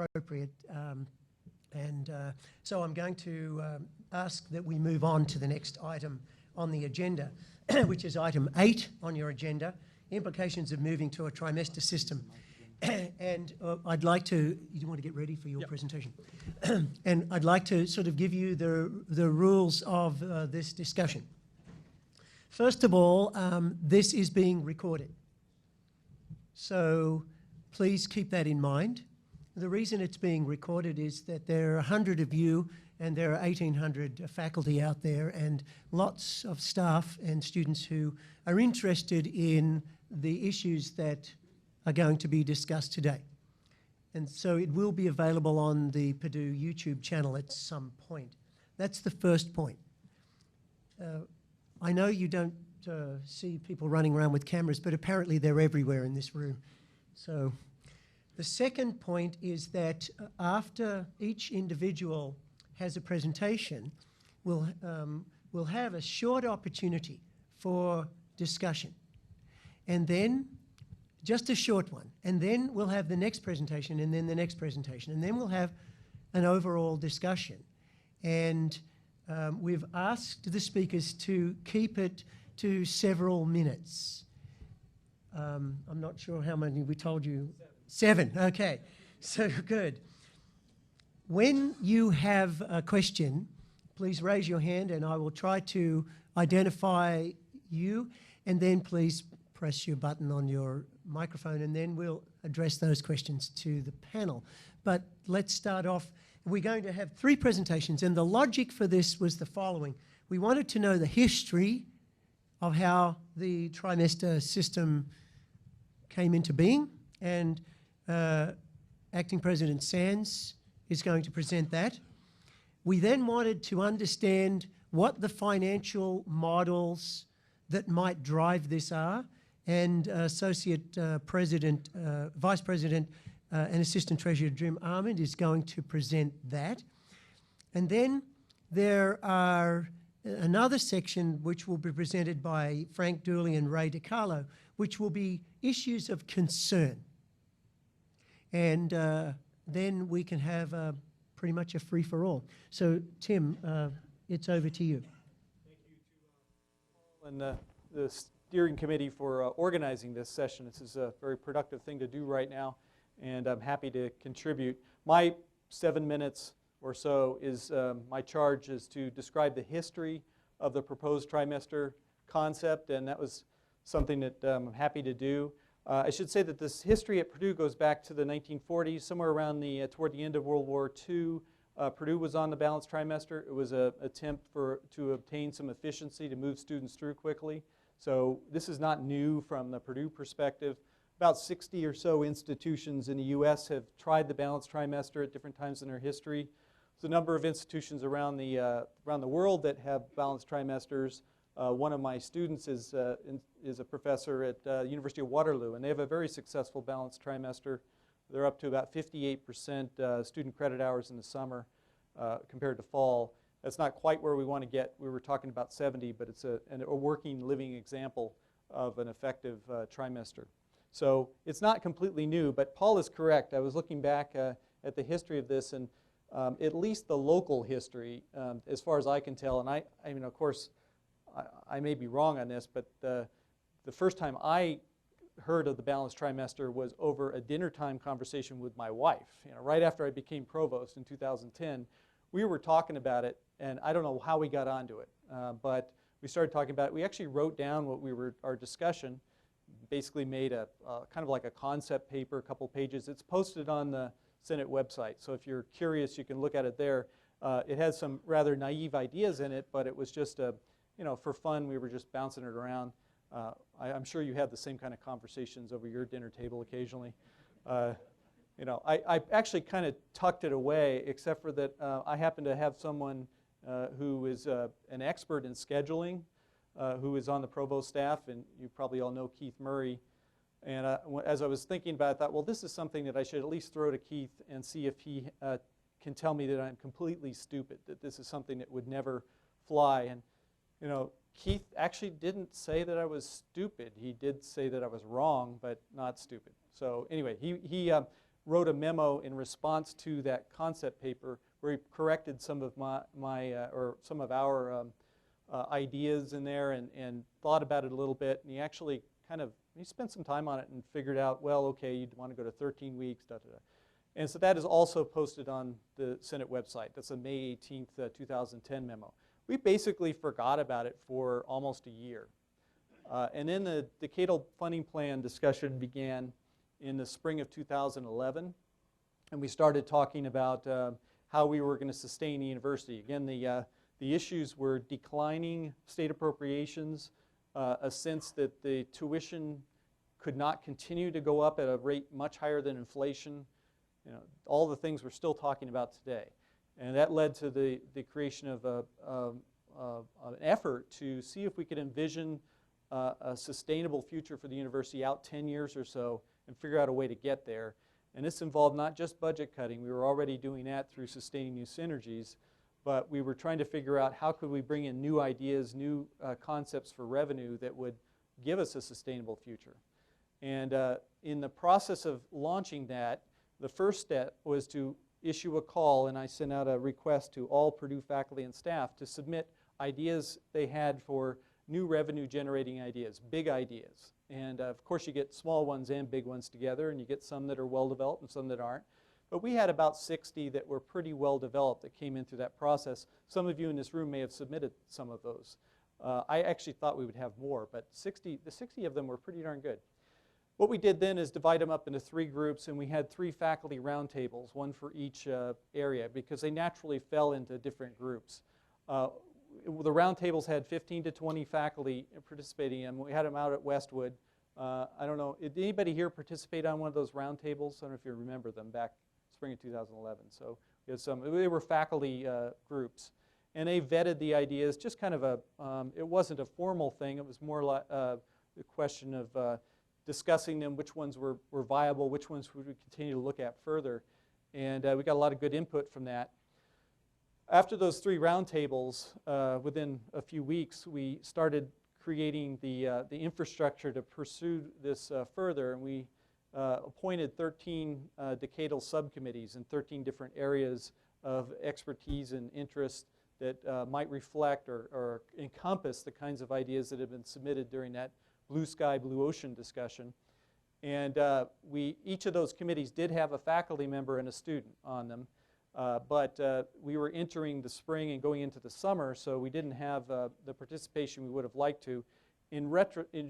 appropriate. So I'm going to ask that we move on to the next item on the agenda, which is item 8 on your agenda, implications of moving to a trimester system. And I'd like to, you want to get ready for your presentation? And I'd like to sort of give you the rules of this discussion. First of all, this is being recorded. So please keep that in mind. The reason it's being recorded is that there are 100 of you and there are 1,800 faculty out there and lots of staff and students who are interested in the issues that are going to be discussed today. And so it will be available on the Purdue YouTube channel at some point. That's the first point. I know you don't see people running around with cameras, but apparently they're everywhere in this room. So the second point is that after each individual has a presentation, we'll have a short opportunity for discussion. And then, just a short one, and then we'll have the next presentation, and then the next presentation, and then we'll have an overall discussion. And we've asked the speakers to keep it to several minutes. I'm not sure how many we told you. 7, okay, so good. When you have a question, please raise your hand and I will try to identify you, and then please press your button on your microphone and then we'll address those questions to the panel. But let's start off. We're going to have 3 presentations, and the logic for this was the following. We wanted to know the history of how the trimester system came into being, and Acting President Sands is going to present that. We then wanted to understand what the financial models that might drive this are, and Associate President, Vice President and Assistant Treasurer Jim Armand is going to present that. And then there are another section which will be presented by Frank Dooley and Ray DiCarlo, which will be issues of concern. And then we can have pretty much a free-for-all. So, Tim, it's over to you. Thank you to Paul and the steering committee for organizing this session. This is a very productive thing to do right now, and I'm happy to contribute. My 7 minutes or so is my charge is to describe the history of the proposed trimester concept, and that was something that I'm happy to do. I should say that this history at Purdue goes back to the 1940s, somewhere around toward the end of World War II. Purdue was on the balanced trimester. It was an attempt to obtain some efficiency to move students through quickly. So this is not new from the Purdue perspective. About 60 or so institutions in the U.S. have tried the balanced trimester at different times in their history. There's a number of institutions around the world that have balanced trimesters. One of my students is a professor at the University of Waterloo, and they have a very successful balanced trimester. They're up to about 58% student credit hours in the summer compared to fall. That's not quite where we want to get. We were talking about 70, but it's a working, living example of an effective trimester. So it's not completely new, but Paul is correct. I was looking back at the history of this, and at least the local history, as far as I can tell, and I mean, of course, I may be wrong on this, but the first time I heard of the balanced trimester was over a dinner time conversation with my wife. You know, right after I became provost in 2010, we were talking about it, and I don't know how we got onto it, but we started talking about it. We actually wrote down our discussion, basically made a kind of like a concept paper, a couple pages. It's posted on the Senate website, so if you're curious, you can look at it there. It has some rather naive ideas in it, but it was just for fun, we were just bouncing it around. I'm sure you had the same kind of conversations over your dinner table occasionally. I actually kind of tucked it away, except for that I happen to have someone who is an expert in scheduling, who is on the provost staff, and you probably all know Keith Murray. And as I was thinking about it, I thought, well, this is something that I should at least throw to Keith and see if he can tell me that I'm completely stupid, that this is something that would never fly. And Keith actually didn't say that I was stupid. He did say that I was wrong, but not stupid. So anyway, he wrote a memo in response to that concept paper where he corrected some of some of our ideas in there and thought about it a little bit. And he actually he spent some time on it and figured out, well, okay, you'd want to go to 13 weeks, da, da, da. And so that is also posted on the Senate website. That's a May 18th, 2010 memo. We basically forgot about it for almost a year. And then the decadal funding plan discussion began in the spring of 2011. And we started talking about how we were going to sustain the university. Again, the issues were declining state appropriations, a sense that the tuition could not continue to go up at a rate much higher than inflation. You know, all the things we're still talking about today. And that led to the creation of an effort to see if we could envision a sustainable future for the university out 10 years or so and figure out a way to get there. And this involved not just budget cutting. We were already doing that through sustaining new synergies, but we were trying to figure out how could we bring in new ideas, new concepts for revenue that would give us a sustainable future. And in the process of launching that, the first step was to issue a call, and I sent out a request to all Purdue faculty and staff to submit ideas they had for new revenue generating ideas, big ideas. And of course you get small ones and big ones together, and you get some that are well developed and some that aren't. But we had about 60 that were pretty well developed that came in through that process. Some of you in this room may have submitted some of those. I actually thought we would have more, but the 60 of them were pretty darn good. What we did then is divide them up into 3 groups, and we had 3 faculty roundtables, one for each area, because they naturally fell into different groups. The roundtables had 15 to 20 faculty participating, and we had them out at Westwood. I don't know, did anybody here participate on one of those roundtables? I don't know if you remember them back spring of 2011. So we had some, they were faculty groups, and they vetted the ideas, just kind of it wasn't a formal thing, it was more like a question of discussing them, which ones were viable, which ones would we continue to look at further. And we got a lot of good input from that. After those 3 roundtables, within a few weeks, we started creating the infrastructure to pursue this further, and we appointed 13 decadal subcommittees in 13 different areas of expertise and interest that might reflect or encompass the kinds of ideas that have been submitted during that blue sky, blue ocean discussion. And each of those committees did have a faculty member and a student on them, but we were entering the spring and going into the summer, so we didn't have the participation we would have liked to.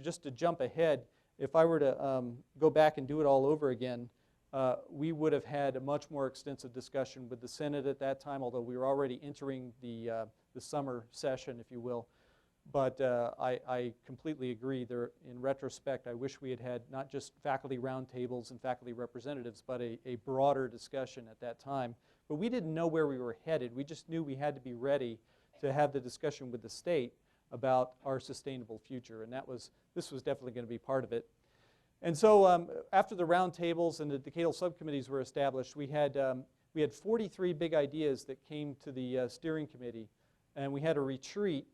Just to jump ahead, if I were to go back and do it all over again, we would have had a much more extensive discussion with the Senate at that time, although we were already entering the summer session, if you will. But I completely agree. In retrospect, I wish we had had not just faculty roundtables and faculty representatives, but a broader discussion at that time. But we didn't know where we were headed. We just knew we had to be ready to have the discussion with the state about our sustainable future, and this was definitely going to be part of it. And so after the roundtables and the decadal subcommittees were established, we had 43 big ideas that came to the steering committee, and we had a retreat.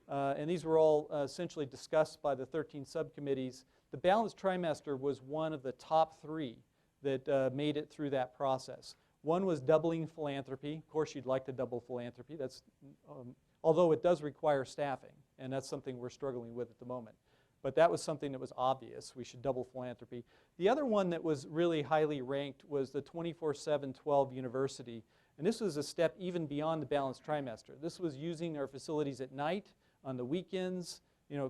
And these were all essentially discussed by the 13 subcommittees. The balanced trimester was one of the top 3 that made it through that process. One was doubling philanthropy. Of course, you'd like to double philanthropy. That's, although it does require staffing, and that's something we're struggling with at the moment. But that was something that was obvious. We should double philanthropy. The other one that was really highly ranked was the 24/7 12 university. And this was a step even beyond the balanced trimester. This was using our facilities at night, on the weekends,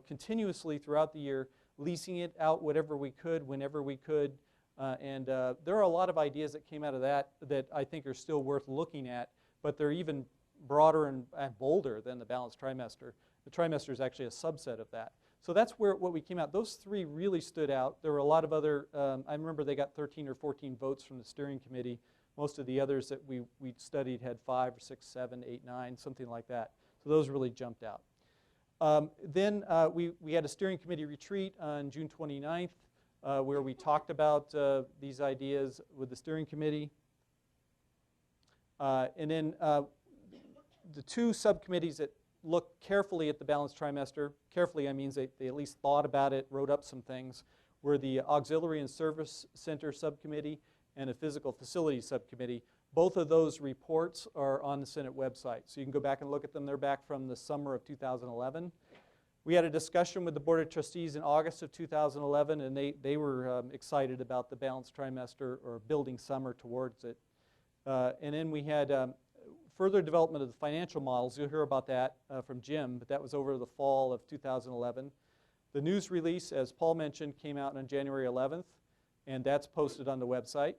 continuously throughout the year, leasing it out whatever we could, whenever we could. And there are a lot of ideas that came out of that I think are still worth looking at, but they're even broader and bolder than the balanced trimester. The trimester is actually a subset of that. So that's what we came out. Those 3 really stood out. There were a lot of other, I remember they got 13 or 14 votes from the steering committee. Most of the others that we studied had 5 or 6, 7, 8, 9, something like that. So those really jumped out. Then we had a steering committee retreat on June 29th where we talked about these ideas with the steering committee. And then the 2 subcommittees that looked carefully at the balanced trimester, carefully I mean they at least thought about it, wrote up some things, were the Auxiliary and Service Center Subcommittee and a Physical Facilities Subcommittee. Both of those reports are on the Senate website, so you can go back and look at them. They're back from the summer of 2011. We had a discussion with the Board of Trustees in August of 2011, and they were excited about the balanced trimester or building summer towards it. And then we had further development of the financial models. You'll hear about that from Jim, but that was over the fall of 2011. The news release, as Paul mentioned, came out on January 11th, and that's posted on the website.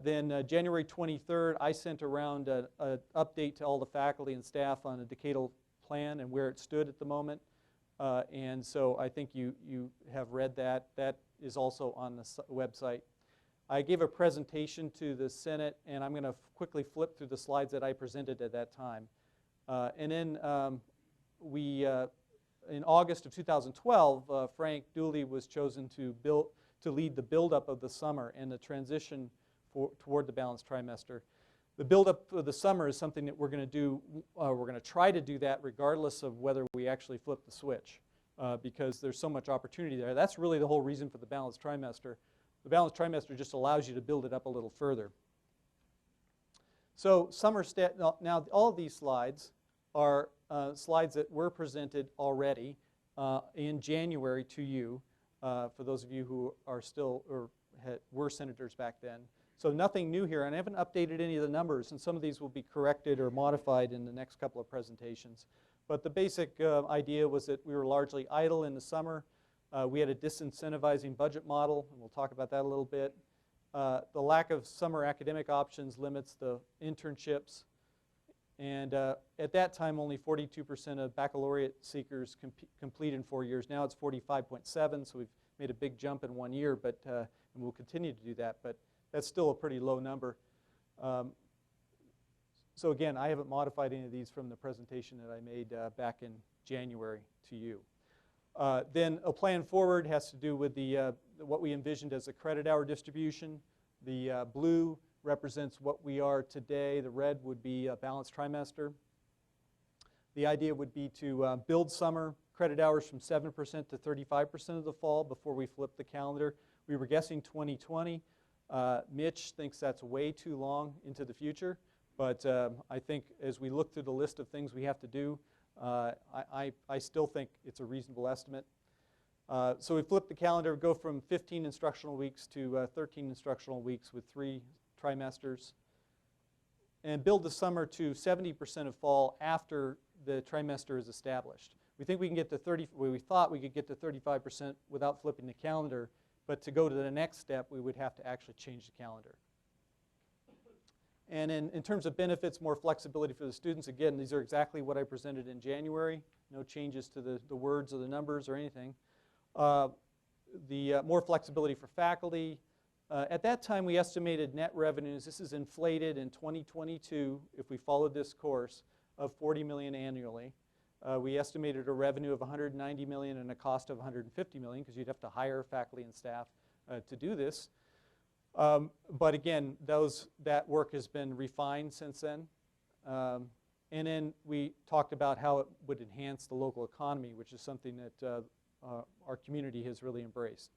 Then January 23rd, I sent around an update to all the faculty and staff on the decadal plan and where it stood at the moment. And so I think you have read that. That is also on the website. I gave a presentation to the Senate, and I'm going to quickly flip through the slides that I presented at that time. And then in August of 2012, Frank Dooley was chosen to lead the buildup of the summer and the transition toward the balanced trimester. The buildup of the summer is something that we're going to do. We're going to try to do that regardless of whether we actually flip the switch, because there's so much opportunity there. That's really the whole reason for the balanced trimester. The balanced trimester just allows you to build it up a little further. So summer now all of these slides are slides that were presented already in January to you, for those of you who are still or were senators back then. So nothing new here, and I haven't updated any of the numbers, and some of these will be corrected or modified in the next couple of presentations. But the basic idea was that we were largely idle in the summer. We had a disincentivizing budget model, and we'll talk about that a little bit. The lack of summer academic options limits the internships. And at that time, only 42% of baccalaureate seekers complete in 4 years. Now it's 45.7, so we've made a big jump in 1 year, but and we'll continue to do that. But that's still a pretty low number. So again, I haven't modified any of these from the presentation that I made back in January to you. Then a plan forward has to do with what we envisioned as a credit hour distribution. The blue represents what we are today. The red would be a balanced trimester. The idea would be to build summer credit hours from 7% to 35% of the fall before we flip the calendar. We were guessing 2020. Mitch thinks that's way too long into the future, but I think as we look through the list of things we have to do, I still think it's a reasonable estimate. So we flip the calendar, go from 15 instructional weeks to 13 instructional weeks with 3 trimesters, and build the summer to 70% of fall after the trimester is established. We think we can get to we thought we could get to 35% without flipping the calendar, but to go to the next step, we would have to actually change the calendar. And in terms of benefits, more flexibility for the students. Again, these are exactly what I presented in January. No changes to the words or the numbers or anything. More flexibility for faculty. At that time, we estimated net revenues. This is inflated in 2022, if we followed this course, of $40 million annually. We estimated a revenue of $190 million and a cost of $150 million, because you'd have to hire faculty and staff to do this. But again, that work has been refined since then. And then we talked about how it would enhance the local economy, which is something that our community has really embraced.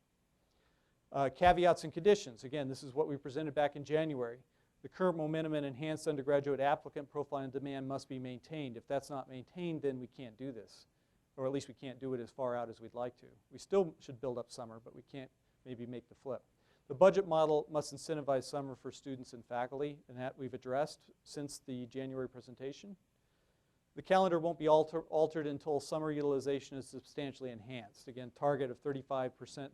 Caveats and conditions. Again, this is what we presented back in January. The current momentum and enhanced undergraduate applicant profile and demand must be maintained. If that's not maintained, then we can't do this. Or at least we can't do it as far out as we'd like to. We still should build up summer, but we can't maybe make the flip. The budget model must incentivize summer for students and faculty, and that we've addressed since the January presentation. The calendar won't be altered until summer utilization is substantially enhanced. Again, target of 35%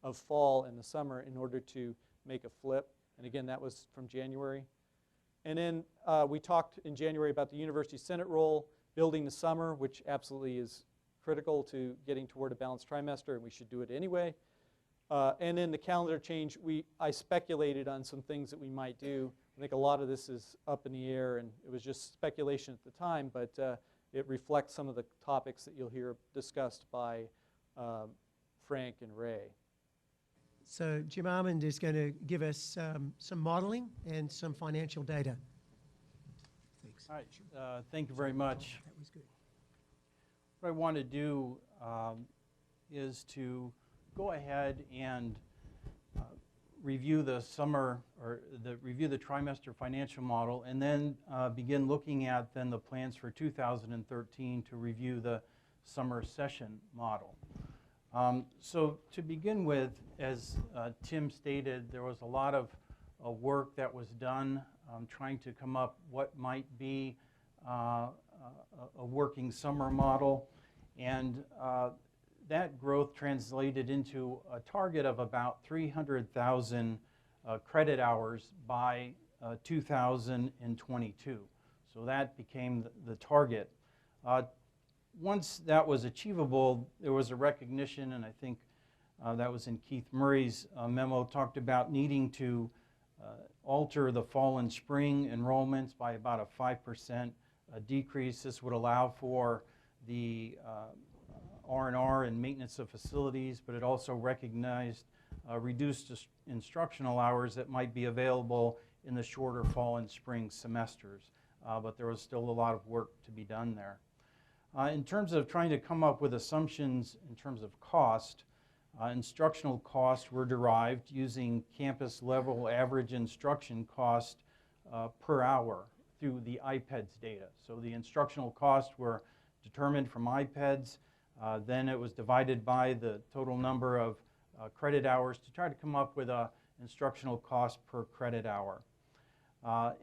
of fall in the summer in order to make a flip. And again, that was from January. And then we talked in January about the University Senate role, building the summer, which absolutely is critical to getting toward a balanced trimester, and we should do it anyway. And then the calendar change, I speculated on some things that we might do. I think a lot of this is up in the air, and it was just speculation at the time, but it reflects some of the topics that you'll hear discussed by Frank and Ray. So Jim Armand is going to give us some modeling and some financial data. Thanks. All right, thank you very much. That was good. What I want to do is to go ahead and review the review the trimester financial model, and then begin looking at then the plans for 2013 to review the summer session model. So to begin with, as Tim stated, there was a lot of work that was done trying to come up what might be a working summer model, and that growth translated into a target of about 300,000 credit hours by 2022. So that became the target. Once that was achievable, there was a recognition, and I think that was in Keith Murray's memo, talked about needing to alter the fall and spring enrollments by about a 5% decrease. This would allow for the R&R and maintenance of facilities, but it also recognized reduced instructional hours that might be available in the shorter fall and spring semesters. But there was still a lot of work to be done there. In terms of trying to come up with assumptions in terms of cost, instructional costs were derived using campus level average instruction cost per hour through the IPEDS data. So the instructional costs were determined from IPEDS. Then it was divided by the total number of credit hours to try to come up with an instructional cost per credit hour.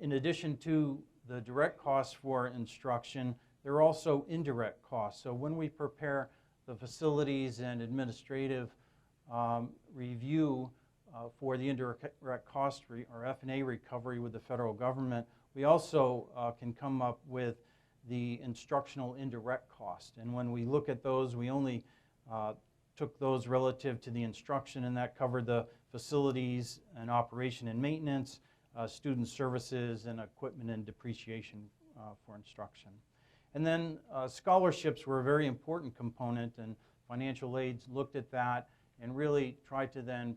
In addition to the direct costs for instruction, there are also indirect costs. So when we prepare the facilities and administrative review for the indirect cost or F&A recovery with the federal government, we also can come up with the instructional indirect cost. And when we look at those, we only took those relative to the instruction, and that covered the facilities and operation and maintenance, student services, and equipment and depreciation for instruction. And then scholarships were a very important component, and financial aids looked at that and really tried to then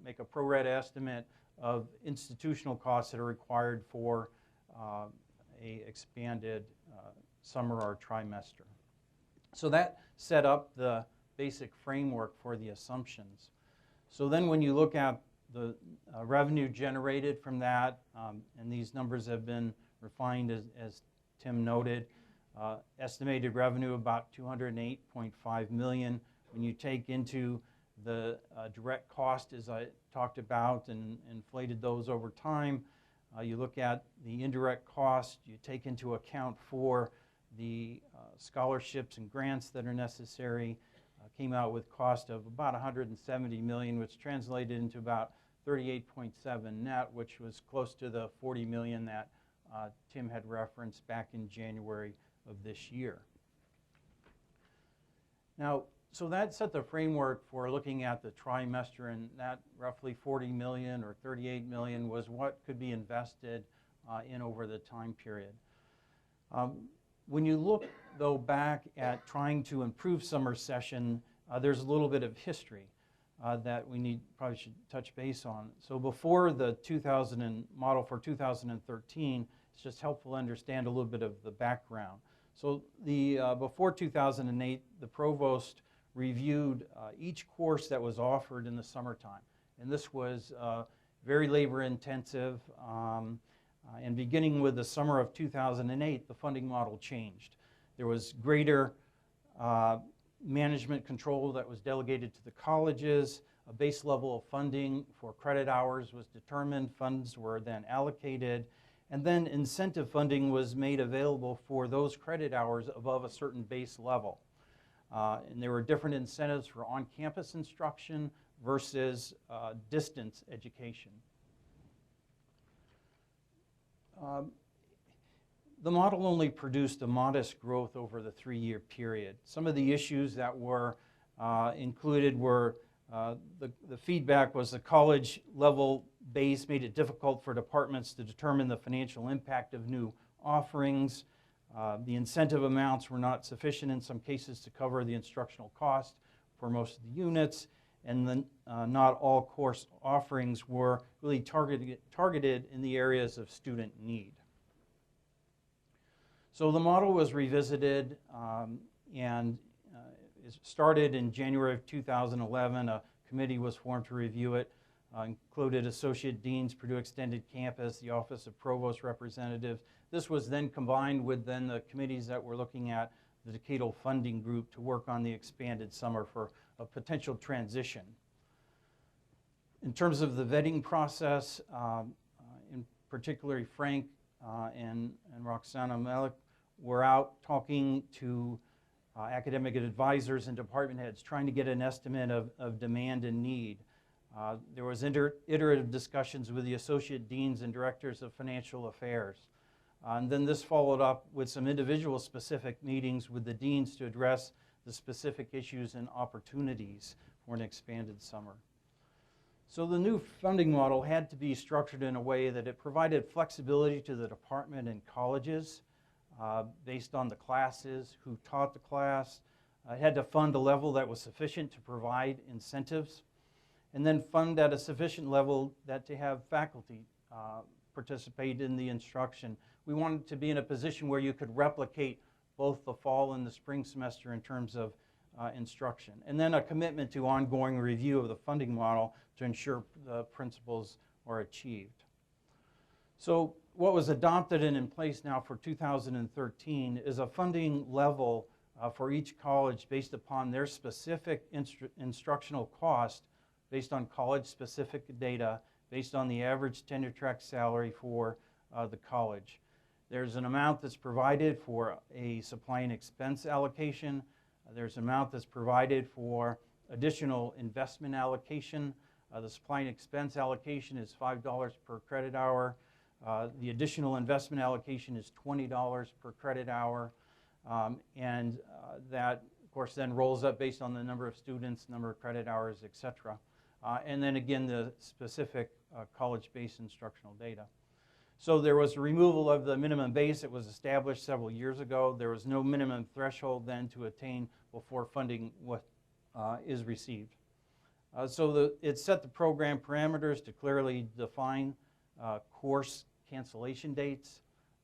make a pro-rata estimate of institutional costs that are required for a expanded summer or trimester. So that set up the basic framework for the assumptions. So then when you look at the revenue generated from that, and these numbers have been refined as Tim noted, estimated revenue about $208.5 million. When you take into the direct cost, as I talked about, and inflated those over time, you look at the indirect cost, you take into account for the scholarships and grants that are necessary, came out with cost of about $170 million, which translated into about 38.7 net, which was close to the 40 million that Tim had referenced back in January of this year. Now, so that set the framework for looking at the trimester, and that roughly 40 million or 38 million was what could be invested in over the time period. When you look, though, back at trying to improve summer session, there's a little bit of history that we probably should touch base on. So before the model for 2013, it's just helpful to understand a little bit of the background. So before 2008, the provost reviewed each course that was offered in the summertime. And this was very labor intensive. And beginning with the summer of 2008, the funding model changed. There was greater management control that was delegated to the colleges. A base level of funding for credit hours was determined. Funds were then allocated. And then incentive funding was made available for those credit hours above a certain base level. And there were different incentives for on-campus instruction versus distance education. The model only produced a modest growth over the 3-year period. Some of the issues that were included were the feedback was the college level base made it difficult for departments to determine the financial impact of new offerings. The incentive amounts were not sufficient in some cases to cover the instructional cost for most of the units, and then not all course offerings were really targeted in the areas of student need. So the model was revisited and it started in January of 2011. A committee was formed to review it. Included associate deans, Purdue Extended Campus, the Office of Provost Representatives. This was then combined with then the committees that were looking at the decadal funding group to work on the expanded summer for a potential transition. In terms of the vetting process, in particular Frank and Roxana Malik were out talking to academic advisors and department heads, trying to get an estimate of demand and need. There was iterative discussions with the associate deans and directors of financial affairs. And then this followed up with some individual specific meetings with the deans to address the specific issues and opportunities for an expanded summer. So the new funding model had to be structured in a way that it provided flexibility to the department and colleges based on the classes, who taught the class. It had to fund a level that was sufficient to provide incentives, and then fund at a sufficient level that to have faculty participate in the instruction. We wanted to be in a position where you could replicate both the fall and the spring semester in terms of instruction. And then a commitment to ongoing review of the funding model to ensure the principles are achieved. So what was adopted and in place now for 2013 is a funding level for each college based upon their specific instructional cost, based on college-specific data, based on the average tenure-track salary for the college. There's an amount that's provided for a supply and expense allocation. There's an amount that's provided for additional investment allocation. The supply and expense allocation is $5 per credit hour. The additional investment allocation is $20 per credit hour. And that, of course, then rolls up based on the number of students, number of credit hours, et cetera. And then again, the specific college-based instructional data. So there was a removal of the minimum base that was established several years ago. There was no minimum threshold then to attain before funding is received. So it set the program parameters to clearly define course cancellation dates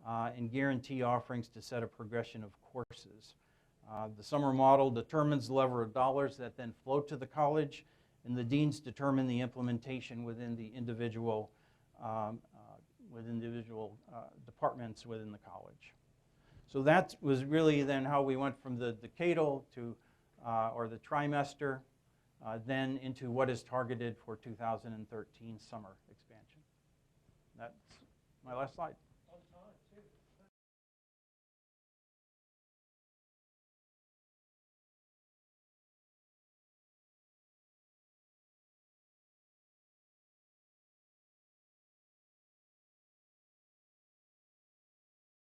and guarantee offerings to set a progression of courses. The summer model determines the level of dollars that then flow to the college, and the deans determine the implementation within the individual departments within the college. So that was really then how we went from the decadal to, or the trimester, then into what is targeted for 2013 summer expansion. That's my last slide.